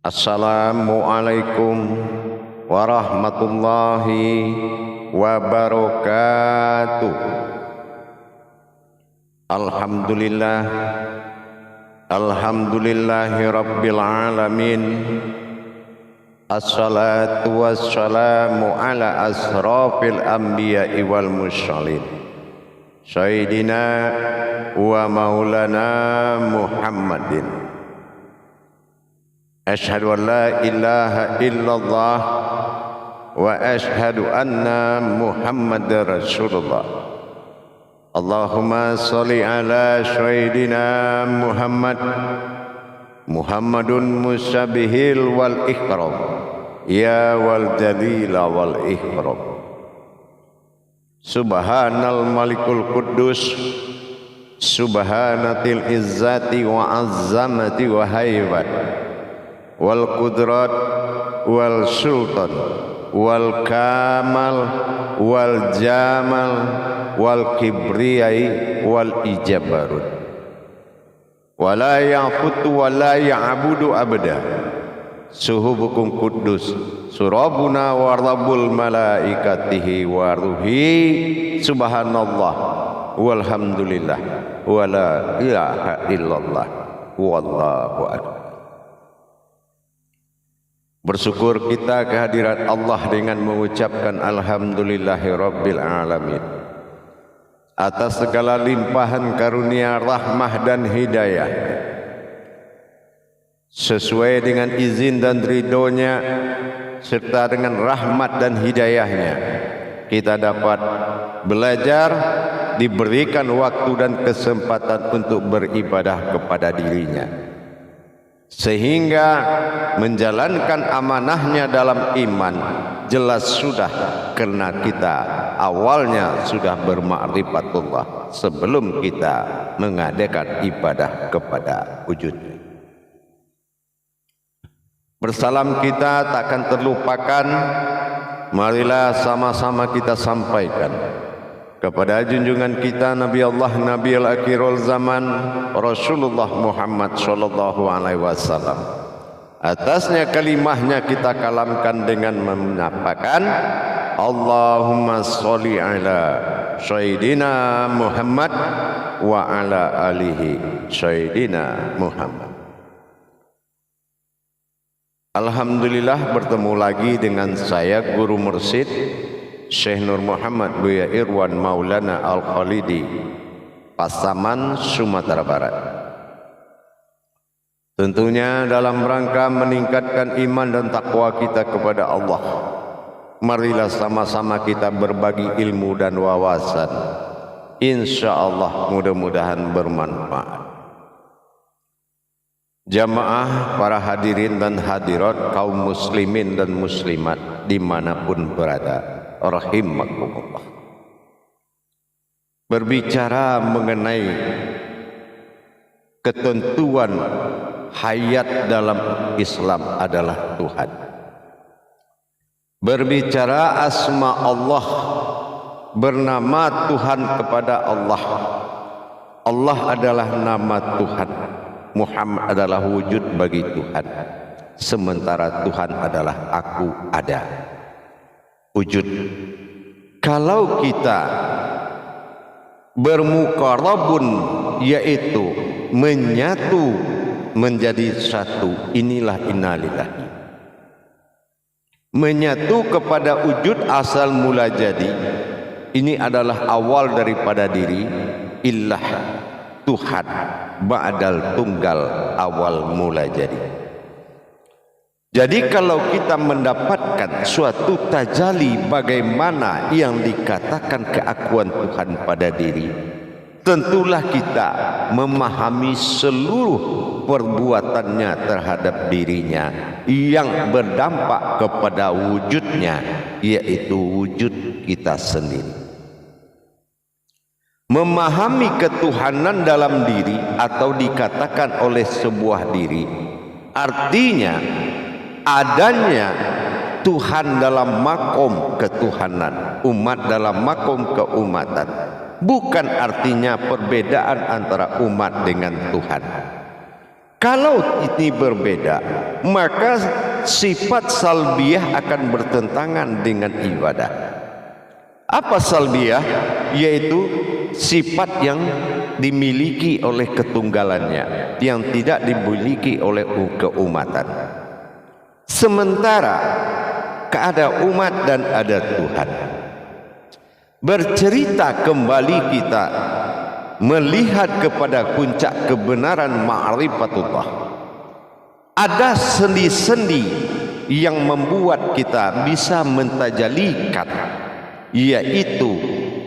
Assalamualaikum warahmatullahi wabarakatuh. Alhamdulillah, alhamdulillahi rabbil alamin. Assalatu wassalamu ala asrafil anbiya'i wal mursalin Sayyidina wa maulana Muhammadin. Ashhadu an la ilaha illallah wa ashhadu anna Muhammadar Rasulullah. Allahumma salli ala Sayyidina Muhammadun musabihil wal ikram, ya wal jalila wal ikram. Subhanal malikul quddus, subhanatil izzati wa azzamati wa haibat, wal qudrat wal sultan wal kamal wal jamal wal kibriyai wal ijabarut. Wala ya'futu wa la ya'budu abada. Suhubukum kudus surabuna wa rabbul malaikatihi wa ruhi. Subhanallah walhamdulillah wa la ilaha illallah wallahu akbar. Bersyukur kita kehadirat Allah dengan mengucapkan alhamdulillahi rabbil alamin atas segala limpahan karunia, rahmah dan hidayah. Sesuai dengan izin dan ridhonya serta dengan rahmat dan hidayahnya, kita dapat belajar, diberikan waktu dan kesempatan untuk beribadah kepada dirinya, sehingga menjalankan amanahnya dalam iman. Jelas sudah, karena kita awalnya sudah bermakrifatullah sebelum kita mengadakan ibadah kepada wujudnya. Bersalam kita takkan terlupakan. Marilah sama-sama kita sampaikan kepada junjungan kita Nabi Allah, Nabi al-akhirul zaman, Rasulullah Muhammad sallallahu alaihi wasallam. Atasnya kalimahnya kita kalamkan dengan menyatakan Allahumma sholli ala Sayyidina Muhammad wa ala alihi Sayyidina Muhammad. Alhamdulillah, bertemu lagi dengan saya Guru Mursyid Syekh Nur Muhammad Buya Irwan Maulana Al-Khalidi, Pasaman, Sumatera Barat. Tentunya dalam rangka meningkatkan iman dan takwa kita kepada Allah, marilah sama-sama kita berbagi ilmu dan wawasan. Insya Allah mudah-mudahan bermanfaat. Jamaah, para hadirin dan hadirat, kaum muslimin dan muslimat dimanapun berada, rahimakumullah. Berbicara mengenai ketentuan hayat dalam Islam adalah Tuhan. Berbicara asma Allah, bernama Tuhan kepada Allah. Allah adalah nama Tuhan, Muhammad adalah wujud bagi Tuhan. Sementara Tuhan adalah aku ada, wujud. Kalau kita bermuqarabun, yaitu menyatu menjadi satu, inilah innalillahi. Menyatu kepada wujud asal mula jadi, ini adalah awal daripada diri. Illah, Tuhan, ba'dal tunggal, awal mula jadi. Jadi kalau kita mendapatkan suatu tajali bagaimana yang dikatakan keakuan Tuhan pada diri, tentulah kita memahami seluruh perbuatannya terhadap dirinya yang berdampak kepada wujudnya, yaitu wujud kita sendiri. Memahami ketuhanan dalam diri atau dikatakan oleh sebuah diri, artinya adanya Tuhan dalam makom ketuhanan, umat dalam makom keumatan. Bukan artinya perbedaan antara umat dengan Tuhan. Kalau ini berbeda, maka sifat salbiyah akan bertentangan dengan ibadah. Apa salbiyah? Yaitu sifat yang dimiliki oleh ketunggalannya, yang tidak dimiliki oleh keumatan. Sementara ada umat dan ada Tuhan. Bercerita kembali kita melihat kepada puncak kebenaran ma'rifatullah. Ada sendi-sendi yang membuat kita bisa mentajalikan, yaitu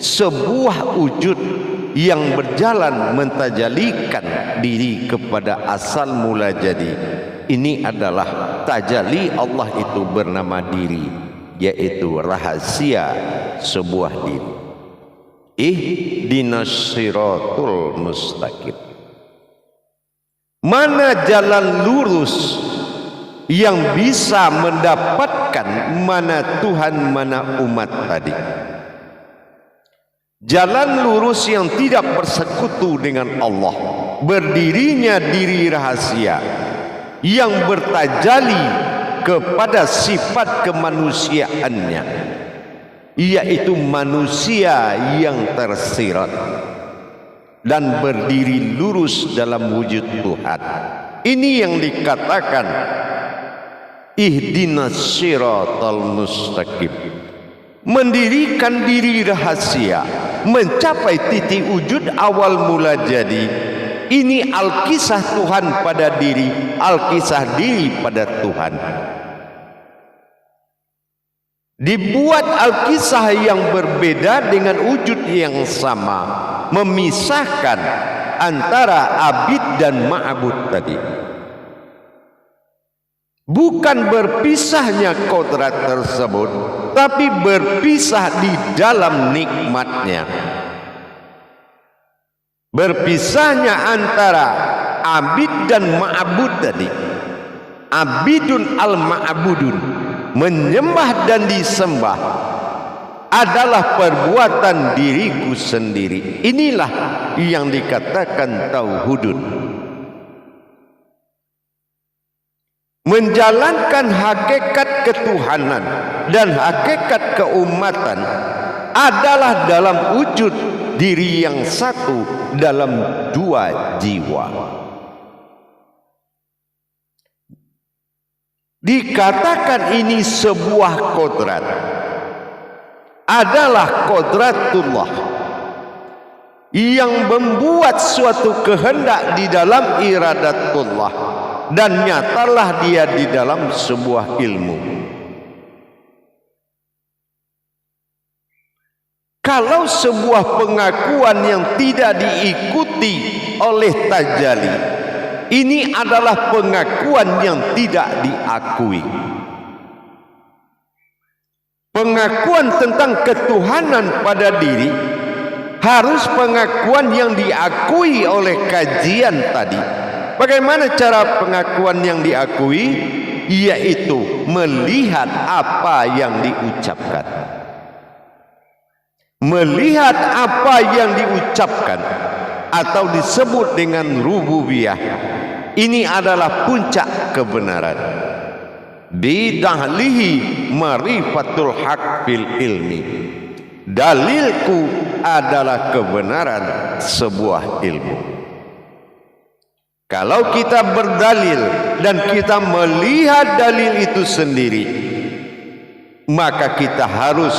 sebuah wujud yang berjalan mentajalikan diri kepada asal mula jadi. Ini adalah tajalli Allah, itu bernama diri, yaitu rahasia sebuah diri. Ihdinas siratul mustaqim. Mana jalan lurus yang bisa mendapatkan mana Tuhan mana umat tadi? Jalan lurus yang tidak bersekutu dengan Allah, berdirinya diri rahasia yang bertajali kepada sifat kemanusiaannya, yaitu manusia yang tersirat dan berdiri lurus dalam wujud Tuhan. Ini yang dikatakan ihdinas siratal mustaqim. Mendirikan diri rahasia, mencapai titik wujud awal mula jadi. Ini alkisah Tuhan pada diri, alkisah diri pada Tuhan. Dibuat alkisah yang berbeda dengan wujud yang sama, memisahkan antara abid dan ma'bud tadi. Bukan berpisahnya kodrat tersebut, tapi berpisah di dalam nikmatnya. Berpisahnya antara abid dan ma'bud tadi. Abidun al-ma'budun, menyembah dan disembah adalah perbuatan diriku sendiri. Inilah yang dikatakan tauhidun. Menjalankan hakikat ketuhanan dan hakikat keumatan adalah dalam wujud diri yang satu dalam dua jiwa. Dikatakan ini sebuah kodrat, adalah kodratullah yang membuat suatu kehendak di dalam iradatullah, dan nyatalah dia di dalam sebuah ilmu. Kalau sebuah pengakuan yang tidak diikuti oleh tajalli, ini adalah pengakuan yang tidak diakui. Pengakuan tentang ketuhanan pada diri harus pengakuan yang diakui oleh kajian tadi. Bagaimana cara pengakuan yang diakui? Yaitu melihat apa yang diucapkan. Melihat apa yang diucapkan atau disebut dengan rububiyah, ini adalah puncak kebenaran. Bidahlihi marifatul haq fil ilmi. Dalilku adalah kebenaran sebuah ilmu. Kalau kita berdalil dan kita melihat dalil itu sendiri, maka kita harus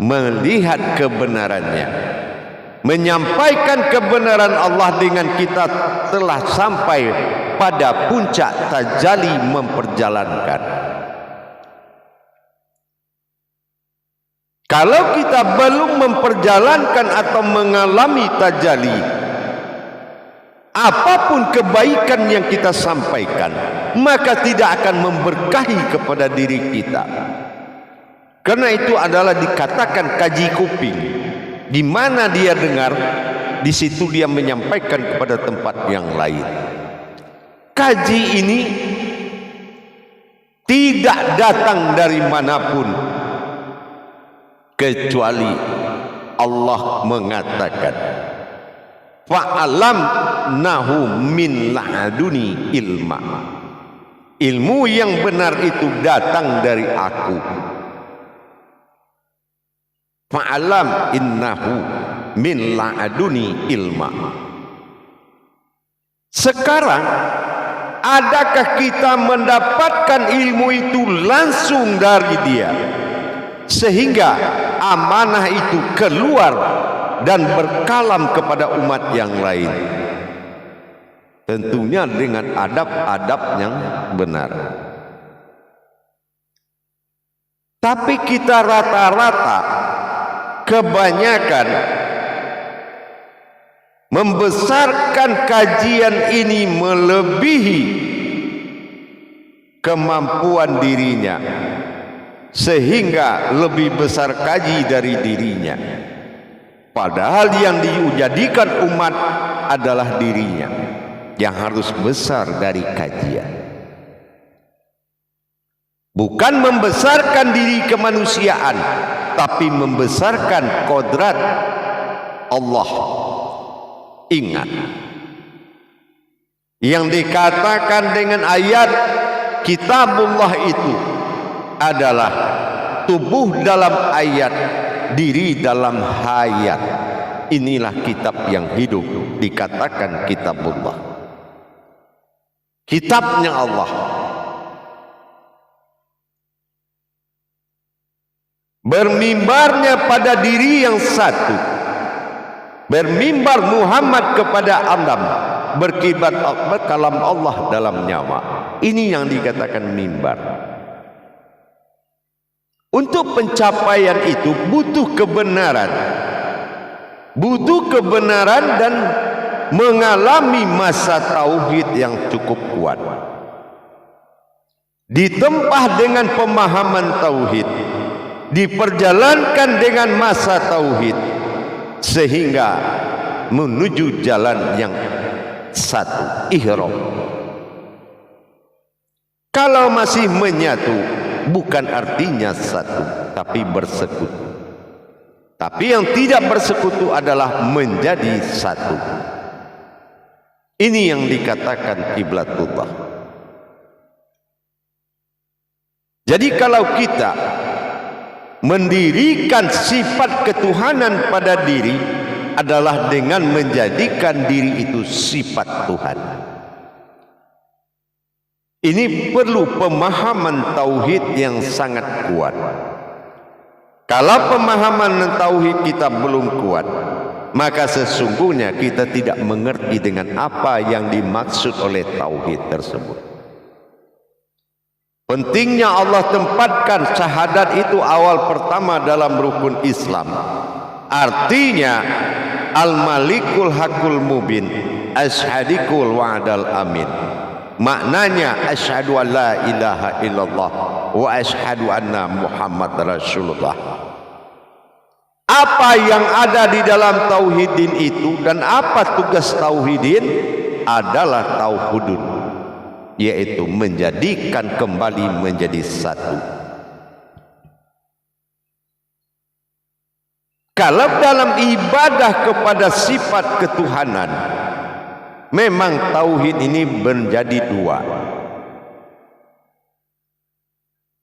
melihat kebenarannya, menyampaikan kebenaran Allah dengan kita telah sampai pada puncak tajalli memperjalankan. Kalau kita belum memperjalankan atau mengalami tajalli, apapun kebaikan yang kita sampaikan, maka tidak akan memberkahi kepada diri kita. Karena itu adalah dikatakan kaji kuping. Di mana dia dengar, di situ dia menyampaikan kepada tempat yang lain. Kaji ini tidak datang dari manapun, kecuali Allah mengatakan, fa'alam nahu min laduni ilma. ilmu yang benar itu datang dari aku. Fa'alam innahu min la'aduni ilma. Sekarang adakah kita mendapatkan ilmu itu langsung dari dia sehingga amanah itu keluar dan berkalam kepada umat yang lain? Tentunya dengan adab-adab yang benar. Tapi kita rata-rata kebanyakan membesarkan kajian ini melebihi kemampuan dirinya, sehingga lebih besar kaji dari dirinya. Padahal yang dijadikan umat adalah dirinya yang harus besar dari kajian. Bukan membesarkan diri kemanusiaan, tapi membesarkan kodrat Allah. Ingat, yang dikatakan dengan ayat kitabullah itu adalah tubuh dalam ayat, diri dalam hayat. Inilah kitab yang hidup, dikatakan kitabullah, kitabnya Allah. Bermimbarnya pada diri yang satu, bermimbar Muhammad kepada Adam, berkibat kalam Allah dalam nyawa. Ini yang dikatakan mimbar. Untuk pencapaian itu butuh kebenaran, dan mengalami masa tauhid yang cukup kuat, ditempah dengan pemahaman tauhid, diperjalankan dengan masa tauhid, sehingga menuju jalan yang satu, ihram. Kalau masih menyatu, bukan artinya satu, tapi bersekutu. Tapi yang tidak bersekutu adalah menjadi satu. Ini yang dikatakan kiblatullah. Jadi kalau kita mendirikan sifat ketuhanan pada diri adalah dengan menjadikan diri itu sifat Tuhan. Ini perlu pemahaman tauhid yang sangat kuat. Kalau pemahaman tauhid kita belum kuat, maka sesungguhnya kita tidak mengerti dengan apa yang dimaksud oleh tauhid tersebut. Pentingnya Allah tempatkan syahadat itu awal pertama dalam rukun Islam. Artinya al-malikul hakul mubin, ashadikul wa'adal amin. Maknanya asyhadu an la ilaha illallah wa asyhadu anna Muhammad Rasulullah. Apa yang ada di dalam tauhidin itu dan apa tugas tauhidin adalah tauhudun, yaitu menjadikan kembali menjadi satu. Kalau dalam ibadah kepada sifat ketuhanan, memang tauhid ini menjadi dua.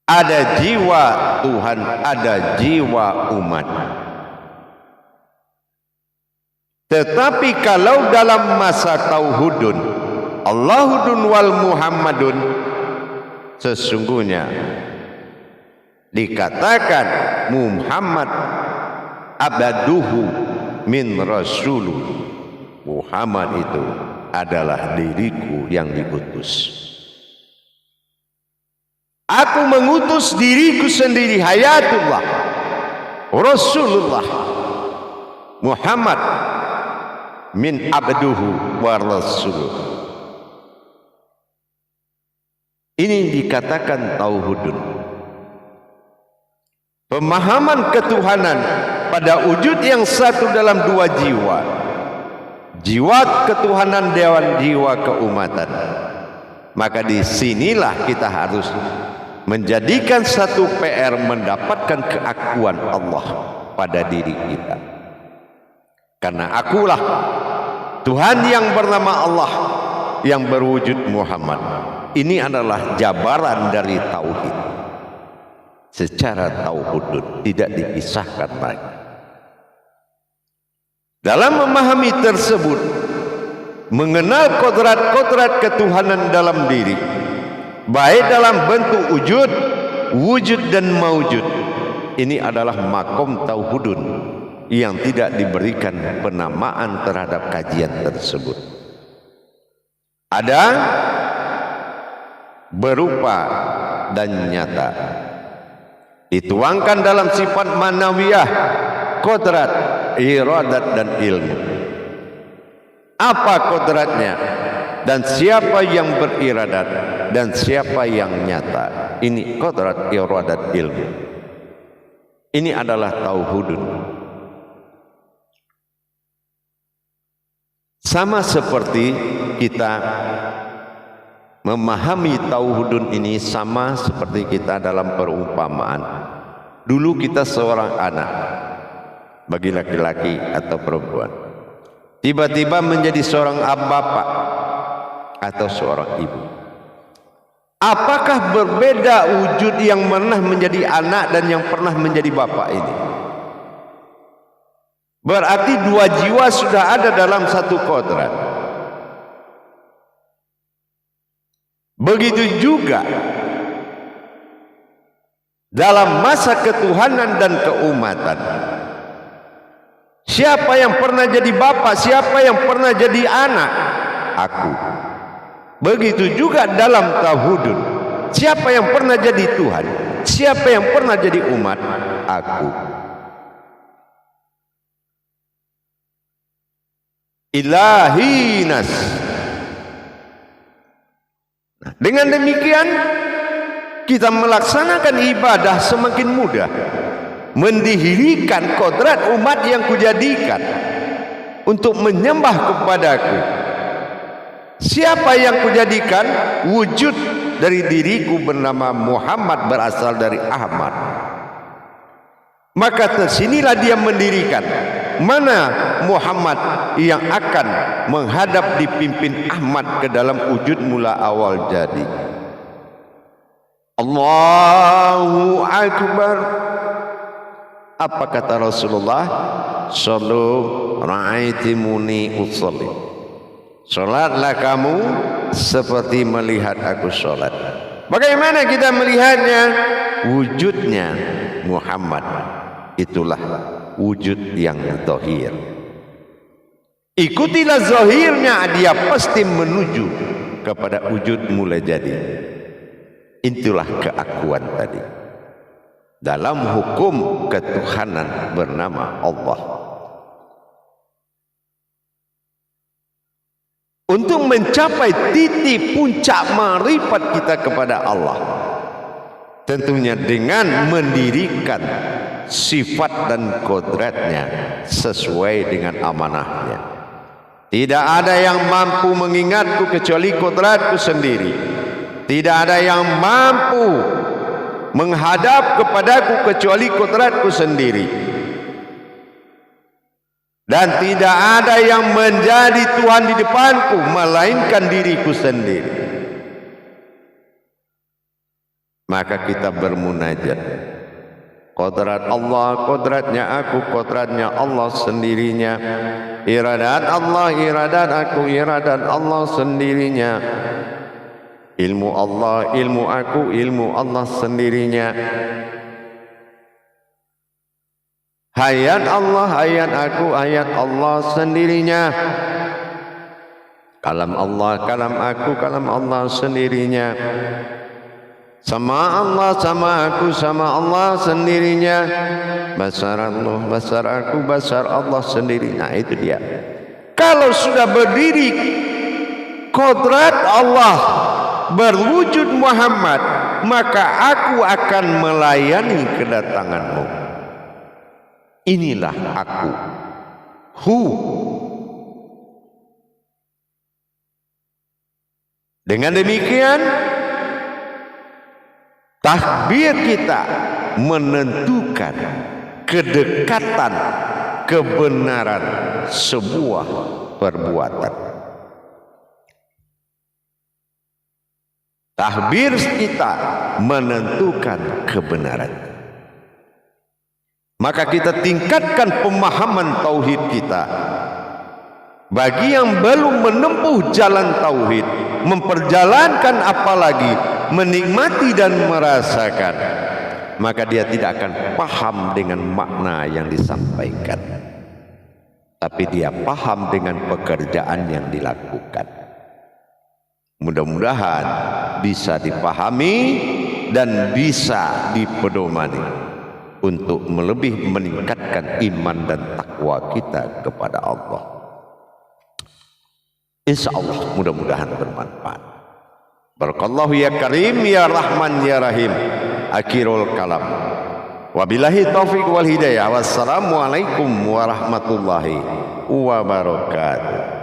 Ada jiwa Tuhan, ada jiwa umat. Tetapi kalau dalam masa tauhudun, Allahudun wal Muhammadun, sesungguhnya dikatakan Muhammad abaduhu min rasuluh. Muhammad itu adalah diriku yang diutus. Aku mengutus diriku sendiri, hayatullah, Rasulullah Muhammad min abduhu wa rasuluh. Ini dikatakan tauhidun, pemahaman ketuhanan pada wujud yang satu dalam dua jiwa. Jiwa ketuhanan, dewan jiwa keumatan. Maka disinilah kita harus menjadikan satu PR, mendapatkan keakuan Allah pada diri kita. Karena akulah Tuhan yang bernama Allah, yang berwujud Muhammad. Ini adalah jabaran dari tauhid. Secara tauhid tidak dipisahkan lagi. Dalam memahami tersebut, mengenal kodrat-kodrat ketuhanan dalam diri, baik dalam bentuk wujud, wujud dan maujud. Ini adalah makom tauhidun yang tidak diberikan penamaan terhadap kajian tersebut. Ada berupa dan nyata, dituangkan dalam sifat manawiyah, kodrat, iradat dan ilmu. Apa kodratnya dan siapa yang beriradat dan siapa yang nyata? Ini kodrat, iradat, ilmu. Ini adalah tauhidun. Sama seperti kita memahami tauhidun ini, sama seperti kita dalam perumpamaan. Dulu kita seorang anak, bagi laki-laki atau perempuan, tiba-tiba menjadi seorang bapak atau seorang ibu. Apakah berbeda wujud yang pernah menjadi anak dan yang pernah menjadi bapak ini? Berarti dua jiwa sudah ada dalam satu kodrat. Begitu juga dalam masa ketuhanan dan keumatan. Siapa yang pernah jadi bapak, siapa yang pernah jadi anak? Aku. Begitu juga dalam tauhidun. Siapa yang pernah jadi Tuhan? Siapa yang pernah jadi umat? Aku. Ilahinas. Dengan demikian kita melaksanakan ibadah semakin mudah, mendirikan kodrat umat yang kujadikan untuk menyembah kepadaku. Siapa yang kujadikan? Wujud dari diriku bernama Muhammad berasal dari Ahmad. Maka tersinilah dia mendirikan. Mana Muhammad yang akan menghadap dipimpin Ahmad ke dalam wujud mula awal jadi? Allahu Akbar. Apa kata Rasulullah? Sallu ra'aitimuni usolli. Salatlah kamu seperti melihat aku salat. Bagaimana kita melihatnya? Wujudnya Muhammad. Itulah wujud yang zahir. Ikutilah zahirnya, dia pasti menuju kepada wujud mula jadi. Itulah keakuan tadi dalam hukum ketuhanan bernama Allah. Untuk mencapai titik puncak ma'rifat kita kepada Allah, tentunya dengan mendirikan sifat dan kodratnya sesuai dengan amanahnya. Tidak ada yang mampu mengingatku kecuali kodratku sendiri. Tidak ada yang mampu menghadap kepadaku kecuali kodratku sendiri. Dan tidak ada yang menjadi Tuhan di depanku melainkan diriku sendiri. Maka kita bermunajat. Kodrat Allah, kodratnya aku, kodratnya Allah sendirinya. Iradat Allah, iradat aku, iradat Allah sendirinya. Ilmu Allah, ilmu aku, ilmu Allah sendirinya. Hayat Allah, hayat aku, hayat Allah sendirinya. Kalam Allah, kalam aku, kalam Allah sendirinya. Sama Allah, sama aku, sama Allah sendirinya. Basar Allah, basar aku, basar Allah sendiri. Nah itu dia. Kalau sudah berdiri kodrat Allah berwujud Muhammad, maka aku akan melayani kedatanganmu. Inilah aku. Dengan demikian takbir kita menentukan kedekatan kebenaran sebuah perbuatan. Tahbir kita menentukan kebenaran. Maka kita tingkatkan pemahaman tauhid kita. Bagi yang belum menempuh jalan tauhid, memperjalankan apalagi menikmati dan merasakan, maka dia tidak akan paham dengan makna yang disampaikan, tapi dia paham dengan pekerjaan yang dilakukan. Mudah-mudahan bisa dipahami dan bisa dipedomani untuk lebih meningkatkan iman dan takwa kita kepada Allah. Insya Allah mudah-mudahan bermanfaat. Barakallahu ya Karim ya Rahman ya Rahim. Akhirul kalam. Wabillahi taufiq wal hidayah. Wassalamualaikum warahmatullahi wabarakatuh.